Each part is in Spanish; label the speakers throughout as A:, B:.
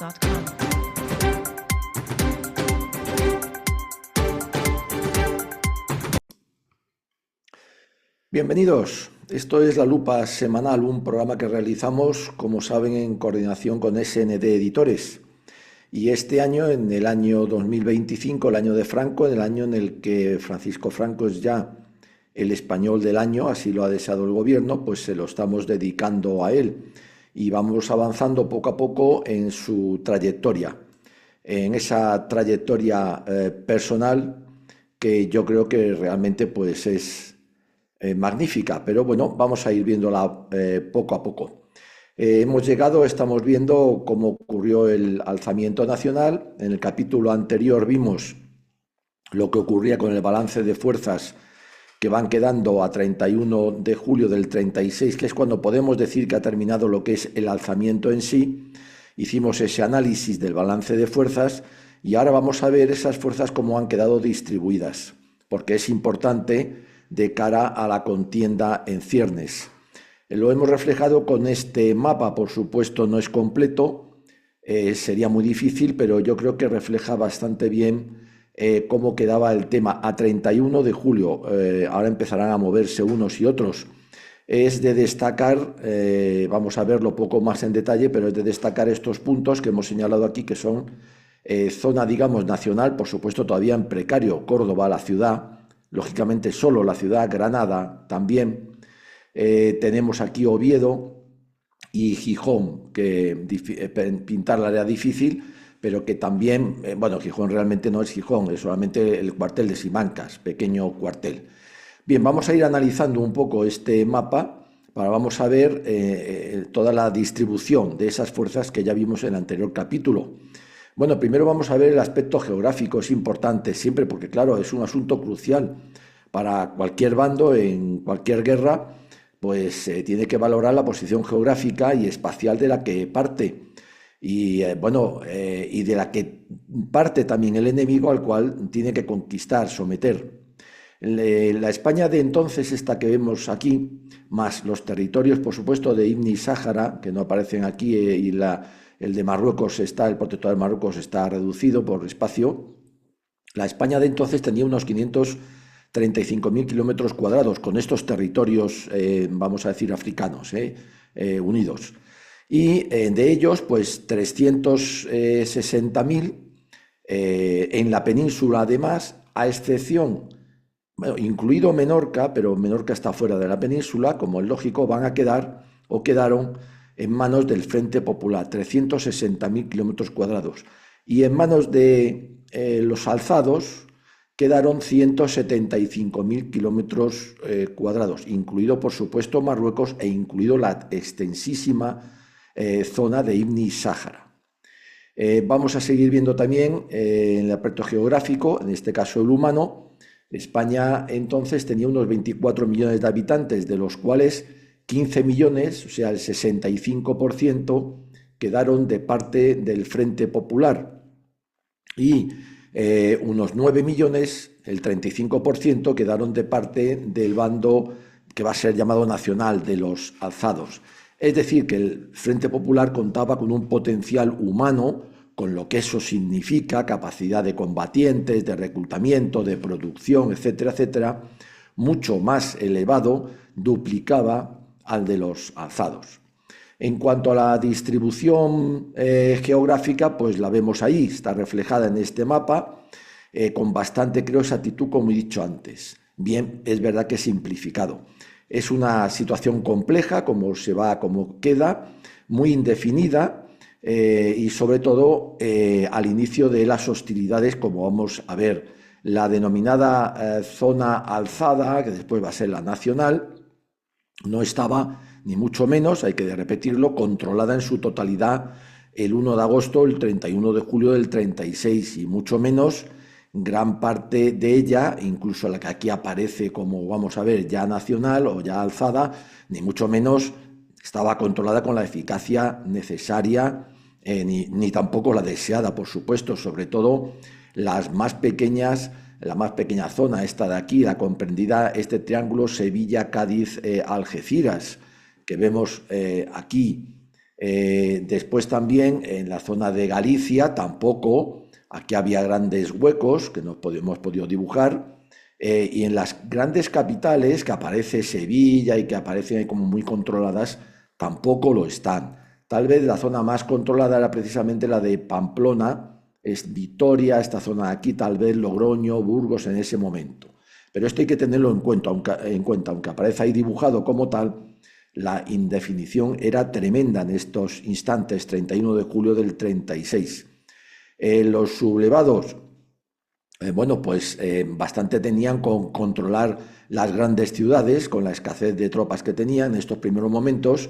A: gmail.com.
B: Bienvenidos, esto es La Lupa Semanal, un programa que realizamos, como saben, en coordinación con SND Editores. Y este año, en el año 2025, el año de Franco, en el año en el que Francisco Franco es ya el español del año, así lo ha deseado el gobierno, pues se lo estamos dedicando a él. Y vamos avanzando poco a poco en su trayectoria, en esa trayectoria personal que yo creo que realmente pues es magnífica, pero bueno, vamos a ir viéndola poco a poco. Estamos viendo cómo ocurrió el alzamiento nacional. En el capítulo anterior vimos lo que ocurría con el balance de fuerzas que van quedando a 31 de julio del 36, que es cuando podemos decir que ha terminado lo que es el alzamiento en sí. Hicimos ese análisis del balance de fuerzas y ahora vamos a ver esas fuerzas cómo han quedado distribuidas, porque es importante de cara a la contienda en ciernes. Lo hemos reflejado con este mapa, por supuesto no es completo, sería muy difícil, pero yo creo que refleja bastante bien cómo quedaba el tema a 31 de julio. Ahora empezarán a moverse unos y otros. Es de destacar, vamos a verlo poco más en detalle, pero es de destacar estos puntos que hemos señalado aquí, que son zona, digamos, nacional, por supuesto todavía en precario, Córdoba, la ciudad, lógicamente solo la ciudad, Granada también. Tenemos aquí Oviedo y Gijón, que pintarla era difícil, pero que también, bueno, Gijón realmente no es Gijón, es solamente el cuartel de Simancas, pequeño cuartel. Bien, vamos a ir analizando un poco este mapa, vamos a ver toda la distribución de esas fuerzas que ya vimos en el anterior capítulo. Bueno, primero vamos a ver el aspecto geográfico, es importante siempre, porque claro, es un asunto crucial para cualquier bando en cualquier guerra, pues tiene que valorar la posición geográfica y espacial de la que parte y de la que parte también el enemigo al cual tiene que conquistar, someter. La España de entonces, esta que vemos aquí, más los territorios, por supuesto, de Ibn y Sáhara, que no aparecen aquí, el de Marruecos el protectorado de Marruecos está reducido por espacio. La España de entonces tenía unos 535.000 kilómetros cuadrados con estos territorios, vamos a decir, africanos, unidos. Y de ellos, pues 360.000 en la península, además, a excepción, bueno, incluido Menorca, pero Menorca está fuera de la península, como es lógico, van a quedar o quedaron en manos del Frente Popular, 360.000 kilómetros cuadrados. Y en manos de los alzados quedaron 175.000 kilómetros cuadrados, incluido por supuesto Marruecos e incluido la extensísima zona de Ibn y Sáhara. Vamos a seguir viendo también en el aspecto geográfico, en este caso el humano. España entonces tenía unos 24 millones de habitantes, de los cuales 15 millones, o sea el 65%, quedaron de parte del Frente Popular y unos 9 millones, el 35%, quedaron de parte del bando que va a ser llamado nacional, de los alzados. Es decir, que el Frente Popular contaba con un potencial humano, con lo que eso significa, capacidad de combatientes, de reclutamiento, de producción, etcétera, etcétera, mucho más elevado, duplicaba al de los alzados. En cuanto a la distribución geográfica, pues la vemos ahí, está reflejada en este mapa, con bastante, creo, exactitud, como he dicho antes. Bien, es verdad que es simplificado. Es una situación compleja, como queda, muy indefinida, y sobre todo al inicio de las hostilidades, como vamos a ver, la denominada zona alzada, que después va a ser la nacional, no estaba, ni mucho menos, hay que repetirlo, controlada en su totalidad el 1 de agosto, el 31 de julio del 36, y mucho menos gran parte de ella, incluso la que aquí aparece como, vamos a ver, ya nacional o ya alzada, ni mucho menos estaba controlada con la eficacia necesaria, ni tampoco la deseada, por supuesto, sobre todo las más pequeñas, la más pequeña zona, esta de aquí, la comprendida, este triángulo Sevilla, Cádiz, Algeciras, que vemos aquí Después también en la zona de Galicia tampoco, aquí había grandes huecos que no hemos podido dibujar, y en las grandes capitales que aparece Sevilla y que aparecen como muy controladas, tampoco lo están. Tal vez la zona más controlada era precisamente la de Pamplona, es Vitoria, esta zona de aquí, tal vez Logroño, Burgos en ese momento. Pero esto hay que tenerlo en cuenta, aunque aparece ahí dibujado como tal, la indefinición era tremenda en estos instantes, 31 de julio del 36. Los sublevados, bueno, pues bastante tenían con controlar las grandes ciudades, con la escasez de tropas que tenían en estos primeros momentos,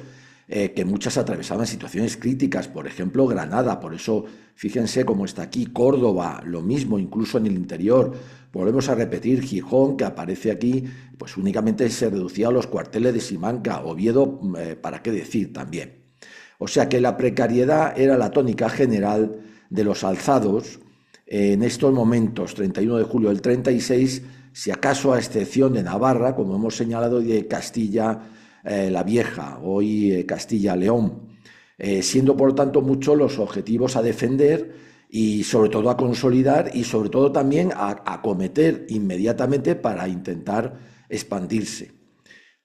B: que muchas atravesaban situaciones críticas, por ejemplo, Granada, por eso fíjense cómo está aquí, Córdoba, lo mismo, incluso en el interior. Volvemos a repetir, Gijón, que aparece aquí, pues únicamente se reducía a los cuarteles de Simancas, Oviedo, ¿para qué decir también? O sea que la precariedad era la tónica general de los alzados en estos momentos, 31 de julio del 36, si acaso a excepción de Navarra, como hemos señalado, y de Castilla la Vieja, hoy Castilla-León, siendo por tanto muchos los objetivos a defender y sobre todo a consolidar y sobre todo también a acometer inmediatamente para intentar expandirse.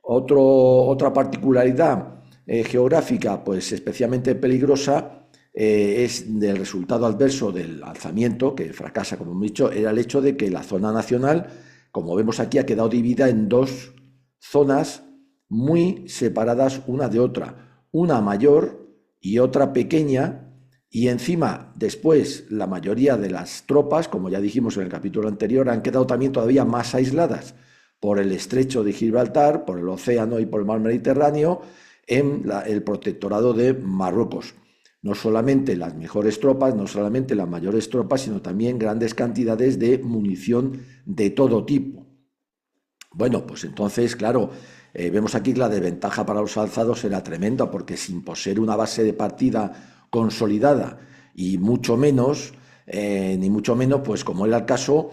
B: Otra particularidad geográfica, pues especialmente peligrosa, es del resultado adverso del alzamiento, que fracasa, como hemos dicho, era el hecho de que la zona nacional, como vemos aquí, ha quedado dividida en dos zonas muy separadas una de otra, una mayor y otra pequeña, y encima, después, la mayoría de las tropas, como ya dijimos en el capítulo anterior, han quedado también todavía más aisladas por el estrecho de Gibraltar, por el océano y por el mar Mediterráneo, en el protectorado de Marruecos. No solamente las mejores tropas, no solamente las mayores tropas, sino también grandes cantidades de munición de todo tipo. Bueno, pues entonces, claro, vemos aquí que la desventaja para los alzados era tremenda, porque sin poseer una base de partida consolidada y mucho menos, ni mucho menos, pues como era el caso,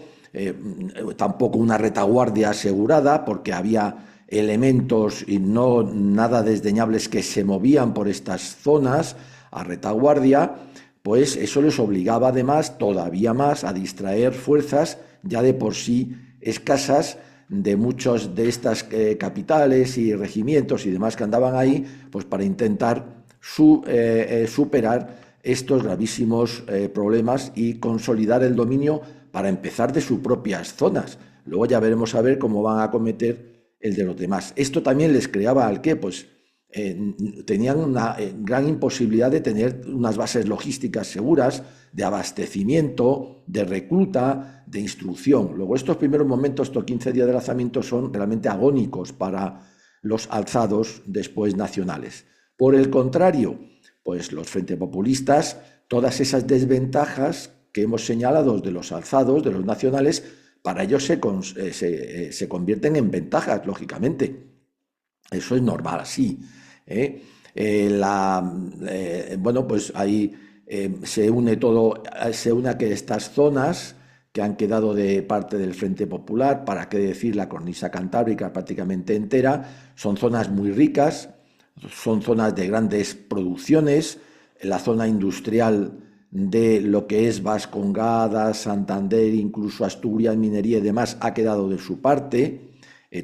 B: tampoco una retaguardia asegurada, porque había elementos y no nada desdeñables que se movían por estas zonas a retaguardia, pues eso les obligaba además todavía más a distraer fuerzas ya de por sí escasas de muchos de estas capitales y regimientos y demás que andaban ahí, pues para intentar superar estos gravísimos problemas y consolidar el dominio para empezar de sus propias zonas. Luego ya veremos a ver cómo van a acometer el de los demás. Esto también les creaba al qué, pues tenían una gran imposibilidad de tener unas bases logísticas seguras, de abastecimiento, de recluta, de instrucción. Luego estos primeros momentos, estos 15 días de lanzamiento, son realmente agónicos para los alzados después nacionales. Por el contrario, pues los frentes populistas, todas esas desventajas que hemos señalado de los alzados, de los nacionales, para ellos se convierten en ventajas, lógicamente. Eso es normal, así. Bueno, pues ahí se une todo, se une a que estas zonas que han quedado de parte del Frente Popular, para qué decir la cornisa cantábrica prácticamente entera, son zonas muy ricas, son zonas de grandes producciones, la zona industrial de lo que es Vascongada, Santander, incluso Asturias, minería y demás, ha quedado de su parte.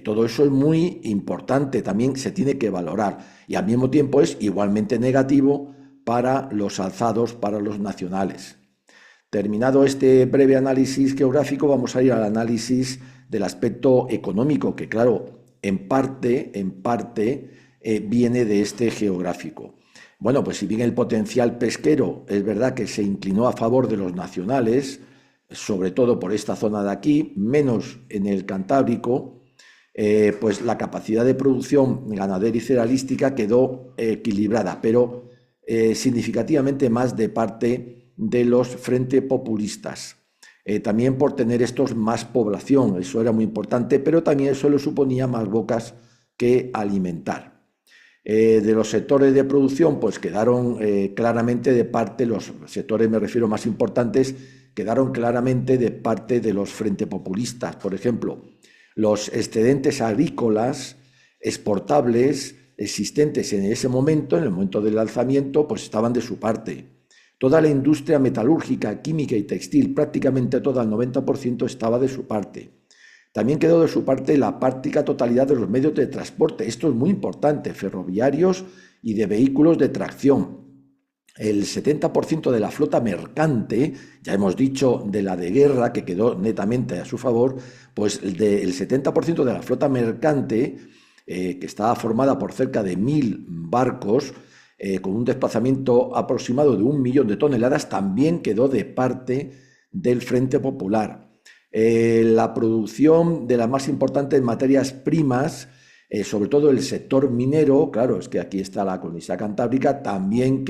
B: Todo eso es muy importante, también se tiene que valorar y al mismo tiempo es igualmente negativo para los alzados, para los nacionales. Terminado este breve análisis geográfico, vamos a ir al análisis del aspecto económico, que claro, en parte viene de este geográfico. Bueno, pues si bien el potencial pesquero es verdad que se inclinó a favor de los nacionales, sobre todo por esta zona de aquí, menos en el Cantábrico, pues la capacidad de producción ganadera y cerealística quedó equilibrada, pero significativamente más de parte de los frentes populistas. También por tener estos más población, eso era muy importante, pero también eso le suponía más bocas que alimentar. De los sectores de producción, pues quedaron claramente de parte, los sectores, me refiero más importantes, quedaron claramente de parte de los frentes populistas. Por ejemplo, los excedentes agrícolas exportables existentes en ese momento, en el momento del alzamiento, pues estaban de su parte. Toda la industria metalúrgica, química y textil, prácticamente toda, el 90%, estaba de su parte. También quedó de su parte la práctica totalidad de los medios de transporte. Esto es muy importante, ferroviarios y de vehículos de tracción. El 70% de la flota mercante, ya hemos dicho de la de guerra, que quedó netamente a su favor, pues el 70% de la flota mercante, que estaba formada por cerca de 1.000 barcos, con un desplazamiento aproximado de 1 millón de toneladas, también quedó de parte del Frente Popular. La producción de las más importantes materias primas, sobre todo el sector minero, claro, es que aquí está la cornisa cantábrica, también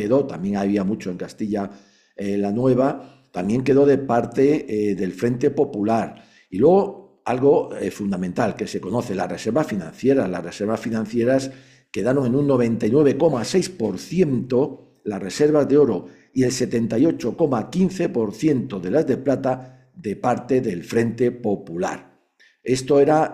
B: había mucho en Castilla la Nueva, también quedó de parte del Frente Popular. Y luego algo fundamental que se conoce, las reservas financieras. Las reservas financieras quedaron en un 99,6%, las reservas de oro, y el 78,15% de las de plata de parte del Frente Popular. Esto era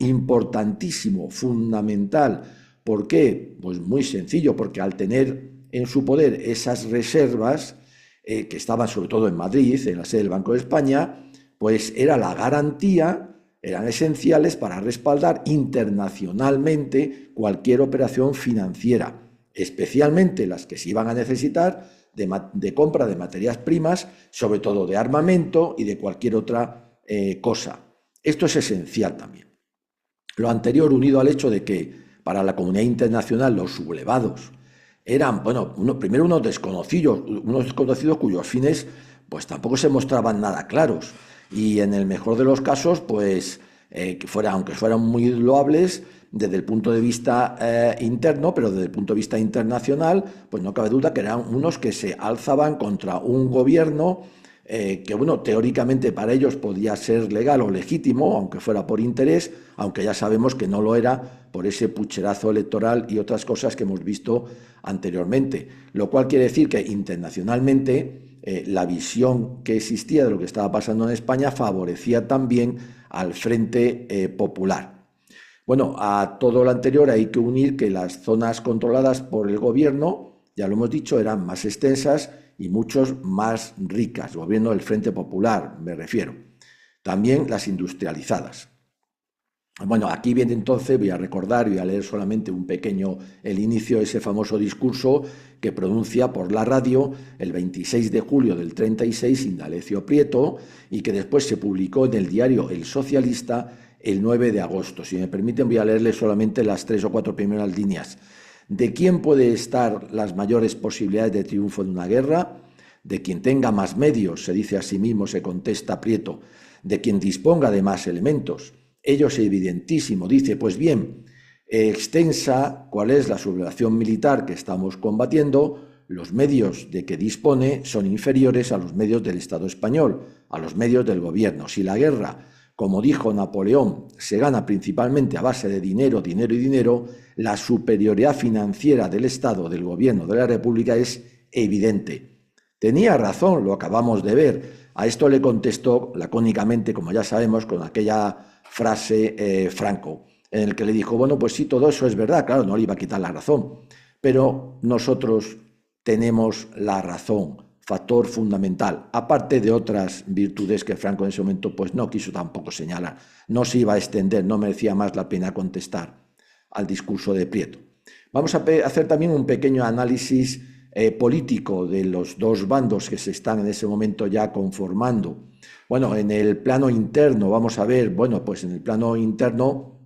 B: importantísimo, fundamental. ¿Por qué? Pues muy sencillo, porque al tener en su poder esas reservas, que estaban sobre todo en Madrid, en la sede del Banco de España, pues era la garantía, eran esenciales para respaldar internacionalmente cualquier operación financiera, especialmente las que se iban a necesitar de compra de materias primas, sobre todo de armamento y de cualquier otra cosa. Esto es esencial también. Lo anterior, unido al hecho de que para la comunidad internacional los sublevados eran, primero unos desconocidos cuyos fines pues tampoco se mostraban nada claros, y en el mejor de los casos, pues aunque fueran muy loables desde el punto de vista interno, pero desde el punto de vista internacional, pues no cabe duda que eran unos que se alzaban contra un gobierno que, teóricamente para ellos podía ser legal o legítimo, aunque fuera por interés, aunque ya sabemos que no lo era por ese pucherazo electoral y otras cosas que hemos visto anteriormente. Lo cual quiere decir que internacionalmente la visión que existía de lo que estaba pasando en España favorecía también al Frente Popular. Bueno, a todo lo anterior hay que unir que las zonas controladas por el gobierno, ya lo hemos dicho, eran más extensas y muchos más ricas. El gobierno del Frente Popular, me refiero. También las industrializadas. Bueno, aquí viene entonces, voy a recordar, voy a leer solamente el inicio de ese famoso discurso que pronuncia por la radio el 26 de julio del 36 Indalecio Prieto, y que después se publicó en el diario El Socialista el 9 de agosto. Si me permiten, voy a leerles solamente las 3 o 4 primeras líneas. ¿De quién puede estar las mayores posibilidades de triunfo en una guerra? De quien tenga más medios, se dice a sí mismo, se contesta Prieto. De quien disponga de más elementos. Ello es evidentísimo, dice. Pues bien, extensa cuál es la sublevación militar que estamos combatiendo, los medios de que dispone son inferiores a los medios del Estado español, a los medios del gobierno. Si la guerra, como dijo Napoleón, se gana principalmente a base de dinero, dinero y dinero, la superioridad financiera del Estado, del gobierno de la República es evidente. Tenía razón, lo acabamos de ver. A esto le contestó lacónicamente, como ya sabemos, con aquella frase Franco, en el que le dijo, bueno, pues sí, todo eso es verdad, claro, no le iba a quitar la razón, pero nosotros tenemos la razón, factor fundamental, aparte de otras virtudes que Franco en ese momento pues no quiso tampoco señalar. No se iba a extender, no merecía más la pena contestar al discurso de Prieto. Vamos a hacer también un pequeño análisis político de los dos bandos que se están en ese momento ya conformando. Bueno, en el plano interno, vamos a ver, pues en el plano interno,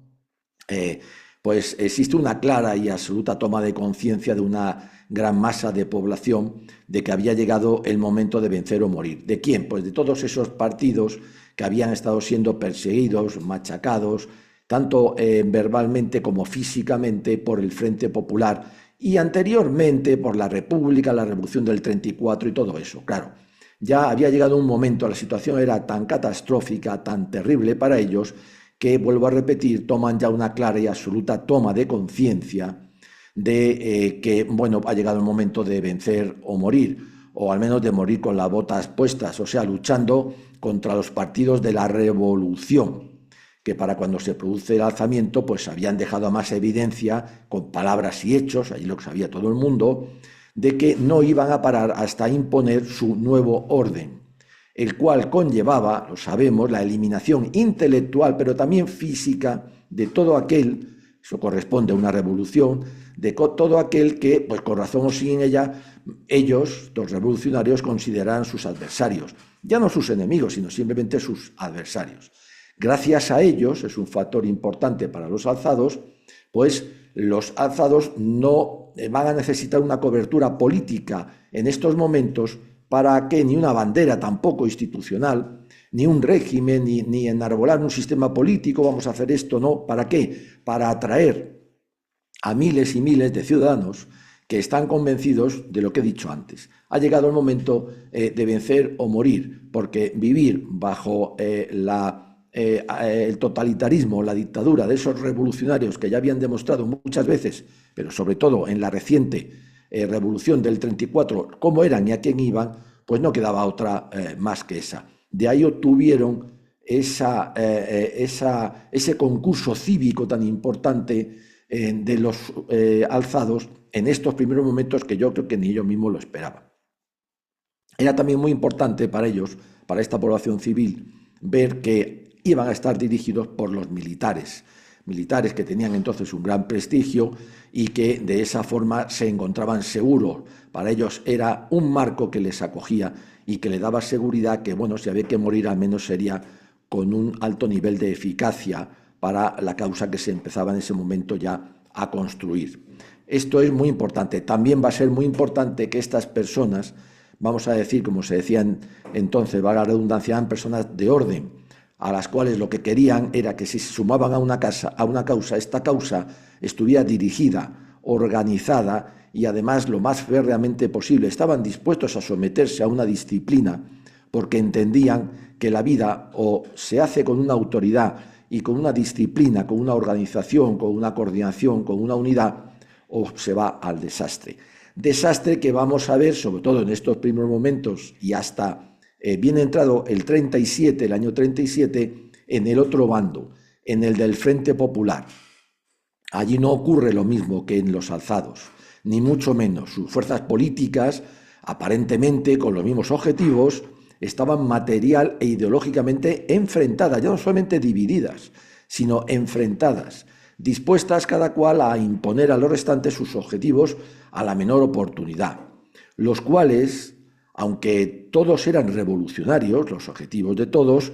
B: pues existe una clara y absoluta toma de conciencia de una gran masa de población de que había llegado el momento de vencer o morir. ¿De quién? Pues de todos esos partidos que habían estado siendo perseguidos, machacados, tanto verbalmente como físicamente por el Frente Popular y anteriormente por la República, la Revolución del 34 y todo eso. Claro, ya había llegado un momento, la situación era tan catastrófica, tan terrible para ellos, que, vuelvo a repetir, toman ya una clara y absoluta toma de conciencia de que, ha llegado el momento de vencer o morir, o al menos de morir con las botas puestas, o sea, luchando contra los partidos de la revolución, que para cuando se produce el alzamiento, pues habían dejado a más evidencia, con palabras y hechos, allí lo que sabía todo el mundo, de que no iban a parar hasta imponer su nuevo orden, el cual conllevaba, lo sabemos, la eliminación intelectual, pero también física, de todo aquel, eso corresponde a una revolución, de todo aquel que, pues con razón o sin ella, ellos, los revolucionarios, consideraran sus adversarios. Ya no sus enemigos, sino simplemente sus adversarios. Gracias a ellos, es un factor importante para los alzados, pues los alzados no van a necesitar una cobertura política en estos momentos para que ni una bandera tampoco institucional, ni un régimen, ni enarbolar un sistema político, vamos a hacer esto, no. ¿Para qué? Para atraer a miles y miles de ciudadanos que están convencidos de lo que he dicho antes. Ha llegado el momento de vencer o morir, porque vivir bajo el totalitarismo, la dictadura de esos revolucionarios que ya habían demostrado muchas veces, pero sobre todo en la reciente revolución del 34, cómo eran y a quién iban, pues no quedaba otra más que esa. De ahí obtuvieron ese concurso cívico tan importante de los alzados en estos primeros momentos que yo creo que ni ellos mismos lo esperaban. Era también muy importante para ellos, para esta población civil, ver que iban a estar dirigidos por los militares que tenían entonces un gran prestigio y que de esa forma se encontraban seguros. Para ellos era un marco que les acogía y que le daba seguridad que, bueno, si había que morir, al menos sería con un alto nivel de eficacia para la causa que se empezaba en ese momento ya a construir. Esto es muy importante. También va a ser muy importante que estas personas, vamos a decir, como se decían entonces, valga la redundancia, eran personas de orden, a las cuales lo que querían era que si se sumaban a una causa, esta causa estuviera dirigida, organizada y además lo más férreamente posible. Estaban dispuestos a someterse a una disciplina porque entendían que la vida o se hace con una autoridad y con una disciplina, con una organización, con una coordinación, con una unidad, o se va al desastre. Desastre que vamos a ver, sobre todo en estos primeros momentos y hasta bien entrado el 37, el año 37, en el otro bando, en el del Frente Popular. Allí no ocurre lo mismo que en los alzados, ni mucho menos. Sus fuerzas políticas, aparentemente con los mismos objetivos, estaban material e ideológicamente enfrentadas, ya no solamente divididas, sino enfrentadas, dispuestas cada cual a imponer a los restantes sus objetivos a la menor oportunidad, los cuales, aunque todos eran revolucionarios, los objetivos de todos,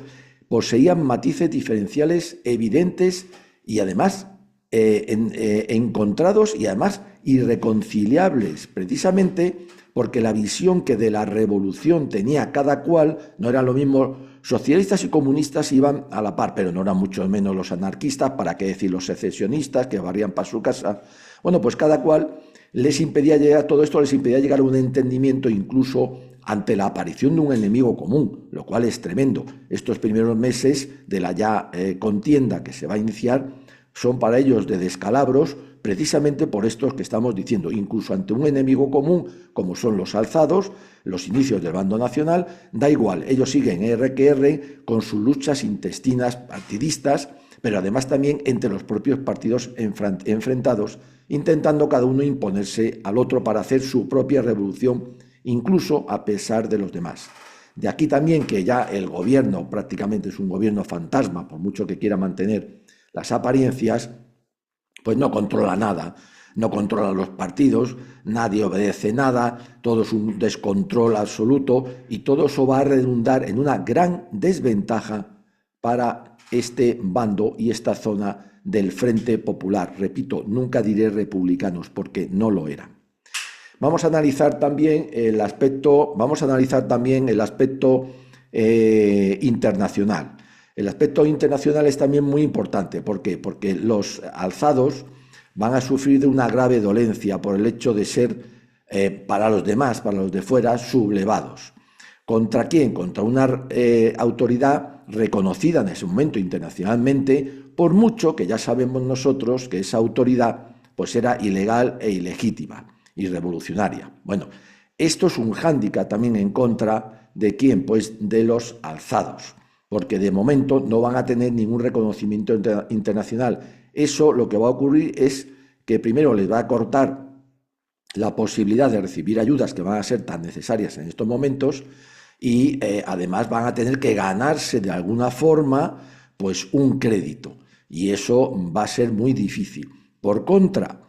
B: poseían matices diferenciales evidentes y además encontrados y además irreconciliables, precisamente porque la visión que de la revolución tenía cada cual no era lo mismo. Socialistas y comunistas iban a la par, pero no eran mucho menos los anarquistas, para qué decir los secesionistas que barrían para su casa. Bueno, pues cada cual les impedía llegar, todo esto les impedía llegar a un entendimiento incluso ante la aparición de un enemigo común, lo cual es tremendo. Estos primeros meses de la ya contienda que se va a iniciar son para ellos de descalabros, precisamente por estos que estamos diciendo, incluso ante un enemigo común, como son los alzados, los inicios del bando nacional, da igual, ellos siguen R que R con sus luchas intestinas partidistas, pero además también entre los propios partidos enfrentados, intentando cada uno imponerse al otro para hacer su propia revolución, incluso a pesar de los demás. De aquí también que ya el gobierno prácticamente es un gobierno fantasma, por mucho que quiera mantener las apariencias, pues no controla nada, no controla los partidos, nadie obedece nada, todo es un descontrol absoluto y todo eso va a redundar en una gran desventaja para este bando y esta zona del Frente Popular. Repito, nunca diré republicanos porque no lo eran. Vamos a analizar también el aspecto, internacional. El aspecto internacional es también muy importante. ¿Por qué? Porque los alzados van a sufrir de una grave dolencia por el hecho de ser, para los demás, para los de fuera, sublevados. ¿Contra quién? Contra una autoridad reconocida en ese momento internacionalmente, por mucho que ya sabemos nosotros que esa autoridad pues era ilegal e ilegítima y revolucionaria. Bueno, esto es un hándicap también en contra de quién, pues de los alzados. porque de momento no van a tener ningún reconocimiento internacional. Eso lo que va a ocurrir es que primero les va a cortar la posibilidad de recibir ayudas que van a ser tan necesarias en estos momentos y además van a tener que ganarse de alguna forma pues un crédito, y eso va a ser muy difícil. Por contra,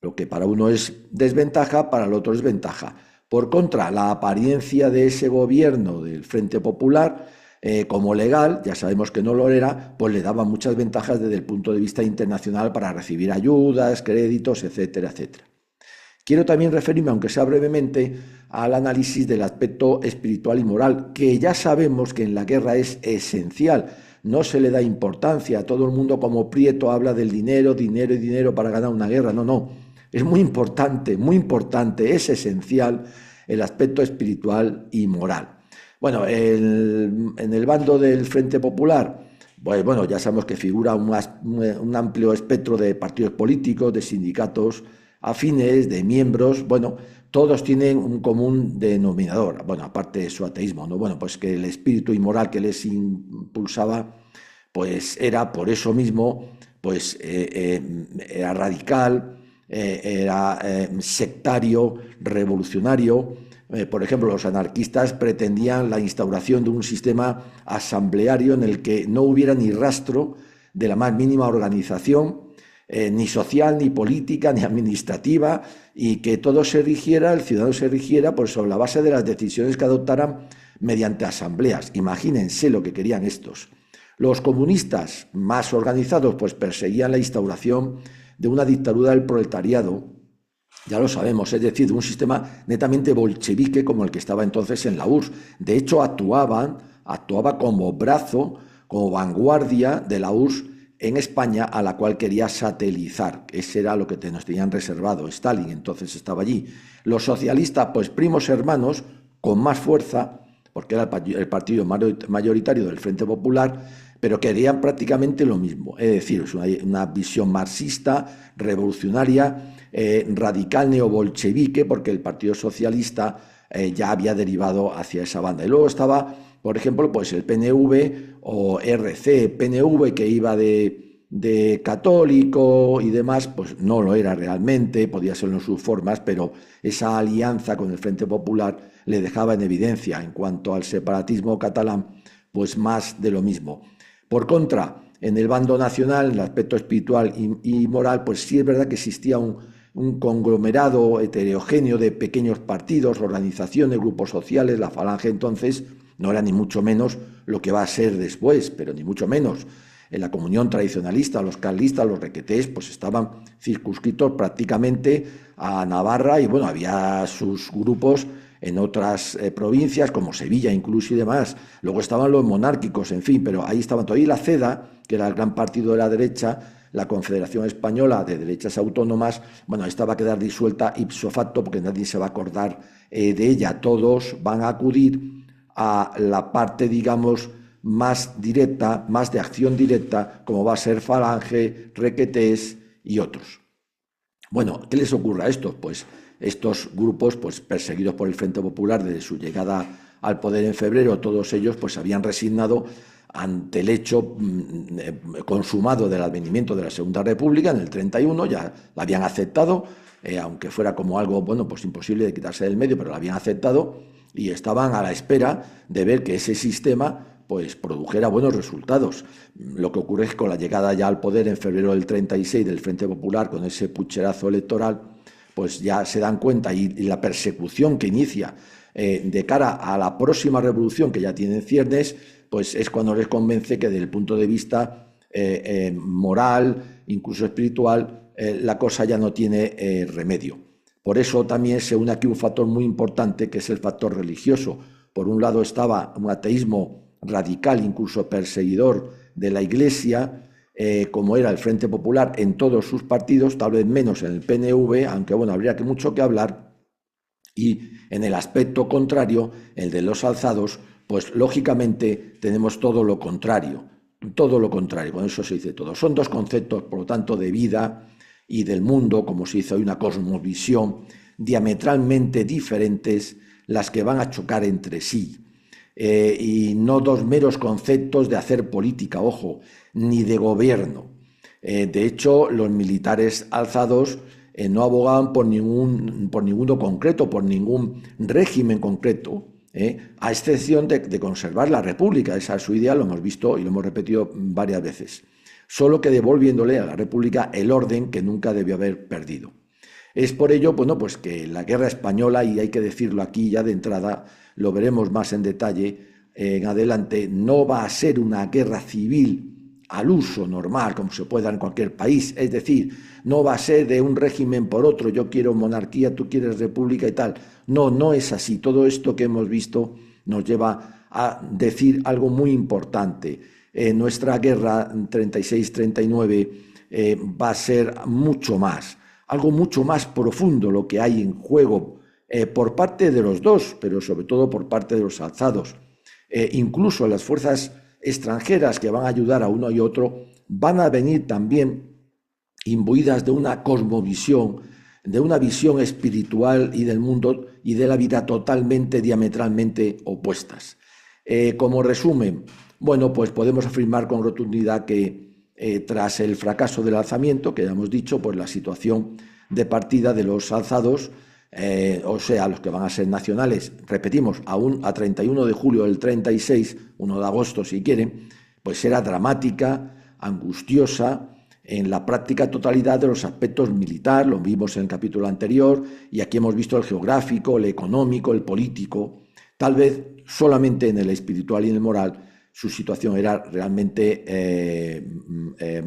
B: lo que para uno es desventaja, para el otro es ventaja. Por contra, la apariencia de ese gobierno del Frente Popular como legal, ya sabemos que no lo era, pues le daba muchas ventajas desde el punto de vista internacional para recibir ayudas, créditos, etcétera, etcétera. Quiero también referirme, aunque sea brevemente, al análisis del aspecto espiritual y moral, que ya sabemos que en la guerra es esencial. No se le da importancia, a todo el mundo como Prieto habla del dinero, dinero y dinero para ganar una guerra. No, no, es muy importante, es esencial el aspecto espiritual y moral. Bueno, en el bando del Frente Popular, pues bueno, ya sabemos que figura un amplio espectro de partidos políticos, de sindicatos afines, de miembros. Bueno, todos tienen un común denominador, bueno, aparte de su ateísmo, ¿no? Bueno, pues que el espíritu inmoral que les impulsaba, pues era por eso mismo, pues era radical, era sectario, revolucionario. Por ejemplo, los anarquistas pretendían la instauración de un sistema asambleario en el que no hubiera ni rastro de la más mínima organización, ni social, ni política, ni administrativa, y que todo se rigiera, el ciudadano se rigiera pues, sobre la base de las decisiones que adoptaran mediante asambleas. Imagínense lo que querían estos. Los comunistas más organizados pues perseguían la instauración de una dictadura del proletariado, ya lo sabemos, es decir, de un sistema netamente bolchevique como el que estaba entonces en la URSS. De hecho, actuaba como brazo, como vanguardia de la URSS en España, a la cual quería satelizar. Ese era lo que nos tenían reservado. Stalin entonces estaba allí. Los socialistas, pues primos hermanos, con más fuerza, porque era el partido mayoritario del Frente Popular, pero querían prácticamente lo mismo. Es decir, es una visión marxista, revolucionaria, radical neobolchevique, porque el Partido Socialista ya había derivado hacia esa banda. Y luego estaba, por ejemplo, pues el PNV o RC-PNV, que iba de católico y demás, pues no lo era realmente, podía serlo en sus formas, pero esa alianza con el Frente Popular le dejaba en evidencia. En cuanto al separatismo catalán, pues más de lo mismo. Por contra, en el bando nacional, en el aspecto espiritual y moral, pues sí es verdad que existía un conglomerado heterogéneo de pequeños partidos, organizaciones, grupos sociales. La Falange entonces no era ni mucho menos lo que va a ser después, pero ni mucho menos. En la comunión tradicionalista, los carlistas, los requetés, pues estaban circunscritos prácticamente a Navarra, y bueno, había sus grupos en otras provincias, como Sevilla incluso y demás. Luego estaban los monárquicos, en fin, pero ahí estaban todavía. La CEDA, que era el gran partido de la derecha, la Confederación Española de Derechas Autónomas, bueno, esta va a quedar disuelta ipso facto, porque nadie se va a acordar de ella. Todos van a acudir a la parte, digamos, más directa, más de acción directa, como va a ser Falange, Requetés y otros. Bueno, ¿qué les ocurre a estos? Pues estos grupos, pues perseguidos por el Frente Popular desde su llegada al poder en febrero, todos ellos pues habían resignado ante el hecho consumado del advenimiento de la Segunda República en el 31, ya la habían aceptado, aunque fuera como algo, bueno, pues imposible de quitarse del medio, pero la habían aceptado y estaban a la espera de ver que ese sistema pues produjera buenos resultados. Lo que ocurre es que con la llegada ya al poder en febrero del 36 del Frente Popular, con ese pucherazo electoral, pues ya se dan cuenta, y la persecución que inicia de cara a la próxima revolución, que ya tiene ciernes, pues es cuando les convence que desde el punto de vista moral, incluso espiritual, la cosa ya no tiene remedio. Por eso también se une aquí un factor muy importante, que es el factor religioso. Por un lado estaba un ateísmo radical, incluso perseguidor de la Iglesia, como era el Frente Popular en todos sus partidos, tal vez menos en el PNV, aunque bueno, habría mucho que hablar. Y en el aspecto contrario, el de los alzados, pues lógicamente tenemos todo lo contrario, con eso se dice todo. Son dos conceptos, por lo tanto, de vida y del mundo, como se dice hoy, una cosmovisión diametralmente diferentes, las que van a chocar entre sí. y no dos meros conceptos de hacer política, ojo, ni de gobierno. De hecho, los militares alzados no abogaban por ninguno concreto, por ningún régimen concreto, a excepción de conservar la república. Esa es su idea, lo hemos visto y lo hemos repetido varias veces, solo que devolviéndole a la república el orden que nunca debió haber perdido. Es por ello, bueno, pues que la guerra española, y hay que decirlo aquí ya de entrada, lo veremos más en detalle en adelante, no va a ser una guerra civil al uso normal, como se puede dar en cualquier país, es decir, no va a ser de un régimen por otro, yo quiero monarquía, tú quieres república y tal. No, no es así. Todo esto que hemos visto nos lleva a decir algo muy importante. Nuestra guerra 36-39 va a ser mucho más, algo mucho más profundo lo que hay en juego por parte de los dos, pero sobre todo por parte de los alzados. Incluso las fuerzas extranjeras que van a ayudar a uno y otro van a venir también imbuidas de una cosmovisión, de una visión espiritual y del mundo y de la vida totalmente, diametralmente opuestas. Como resumen, bueno, pues podemos afirmar con rotundidad que tras el fracaso del alzamiento, que ya hemos dicho, pues la situación de partida de los alzados, o sea, los que van a ser nacionales, repetimos, aún a 31 de julio del 36, 1 de agosto si quieren, pues era dramática, angustiosa, en la práctica totalidad de los aspectos militar, lo vimos en el capítulo anterior, y aquí hemos visto el geográfico, el económico, el político. Tal vez solamente en el espiritual y en el moral su situación era realmente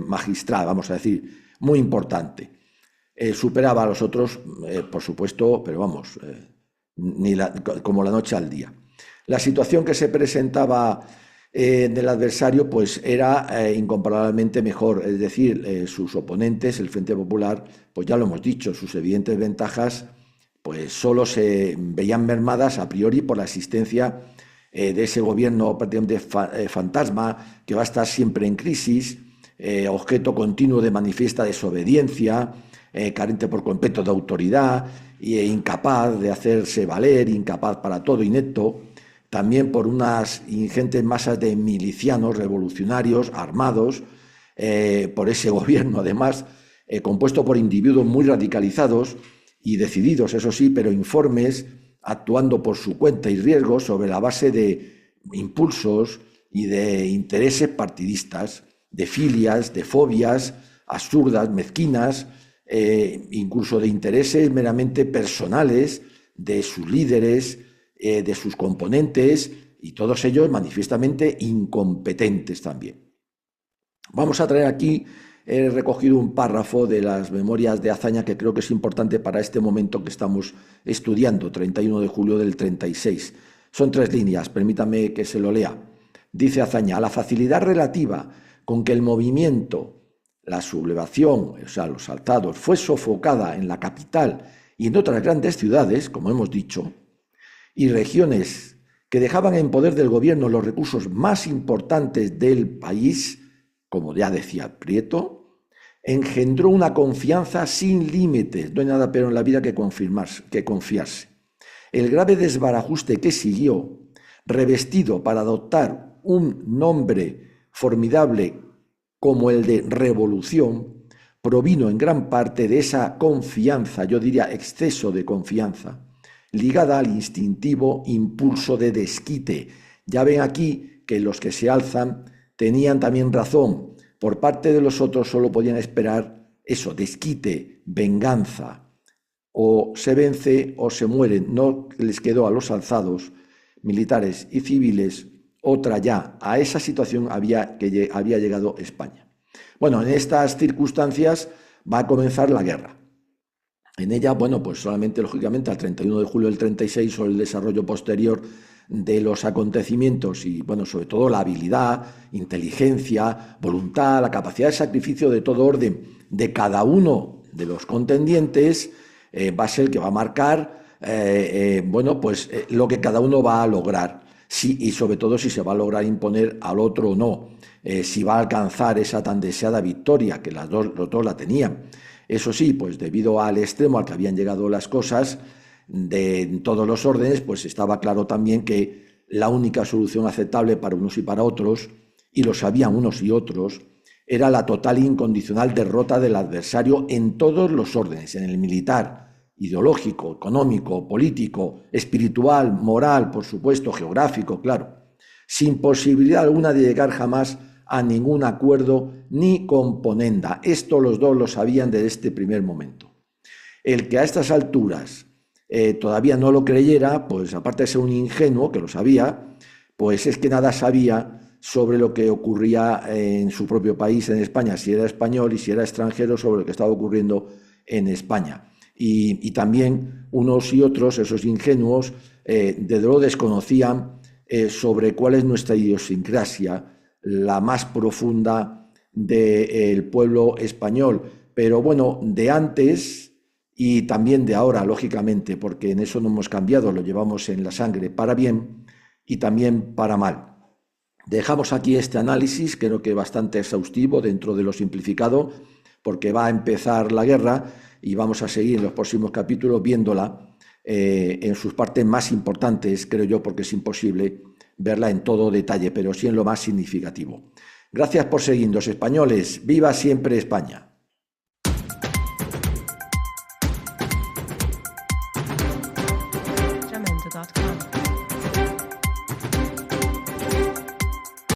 B: magistral, vamos a decir, muy importante. Superaba a los otros, por supuesto, pero vamos, como la noche al día. La situación que se presentaba del adversario pues era incomparablemente mejor, es decir, sus oponentes, el Frente Popular, pues ya lo hemos dicho, sus evidentes ventajas pues solo se veían mermadas a priori por la existencia de ese gobierno prácticamente fantasma que va a estar siempre en crisis, objeto continuo de manifiesta desobediencia, carente por completo de autoridad e incapaz de hacerse valer, incapaz para todo, inepto, también por unas ingentes masas de milicianos revolucionarios armados, por ese gobierno además, compuesto por individuos muy radicalizados y decididos, eso sí, pero informes, actuando por su cuenta y riesgo sobre la base de impulsos y de intereses partidistas, de filias, de fobias absurdas, mezquinas, incluso de intereses meramente personales de sus líderes, de sus componentes, y todos ellos manifiestamente incompetentes también. Vamos a traer aquí, he recogido un párrafo de las memorias de Azaña que creo que es importante para este momento que estamos estudiando, 31 de julio del 36. Son 3 líneas, permítame que se lo lea. Dice Azaña: a la facilidad relativa con que el movimiento, la sublevación, o sea, los alzados, fue sofocada en la capital y en otras grandes ciudades, como hemos dicho, y regiones que dejaban en poder del gobierno los recursos más importantes del país, como ya decía Prieto, engendró una confianza sin límites. No hay nada peor en la vida que confiarse. El grave desbarajuste que siguió, revestido para adoptar un nombre formidable como el de revolución, provino en gran parte de esa confianza, yo diría exceso de confianza, ligada al instintivo impulso de desquite. Ya ven aquí que los que se alzan tenían también razón. Por parte de los otros solo podían esperar eso, desquite, venganza. O se vence o se mueren. No les quedó a los alzados, militares y civiles, otra ya. A esa situación había llegado España. Bueno, en estas circunstancias va a comenzar la guerra. En ella, bueno, pues solamente, lógicamente, al 31 de julio del 36 o el desarrollo posterior de los acontecimientos y, bueno, sobre todo la habilidad, inteligencia, voluntad, la capacidad de sacrificio de todo orden de cada uno de los contendientes va a ser el que va a marcar, bueno, pues lo que cada uno va a lograr. Sí, y sobre todo si se va a lograr imponer al otro o no, si va a alcanzar esa tan deseada victoria, que los dos la tenían. Eso sí, pues debido al extremo al que habían llegado las cosas, en todos los órdenes, pues estaba claro también que la única solución aceptable para unos y para otros, y lo sabían unos y otros, era la total e incondicional derrota del adversario en todos los órdenes, en el militar, ideológico, económico, político, espiritual, moral, por supuesto, geográfico, claro, sin posibilidad alguna de llegar jamás a ningún acuerdo ni componenda. Esto los dos lo sabían desde este primer momento. El que a estas alturas todavía no lo creyera, pues aparte de ser un ingenuo, que lo sabía, pues es que nada sabía sobre lo que ocurría en su propio país, en España, si era español y si era extranjero, sobre lo que estaba ocurriendo en España. Y también unos y otros, esos ingenuos, desde luego desconocían sobre cuál es nuestra idiosincrasia, la más profunda del pueblo español. Pero bueno, de antes y también de ahora, lógicamente, porque en eso no hemos cambiado, lo llevamos en la sangre para bien y también para mal. Dejamos aquí este análisis, creo que bastante exhaustivo dentro de lo simplificado, porque va a empezar la guerra y vamos a seguir en los próximos capítulos viéndola en sus partes más importantes, creo yo, porque es imposible verla en todo detalle, pero sí en lo más significativo. Gracias por seguirnos, españoles. ¡Viva siempre España!
A: Jamendo.com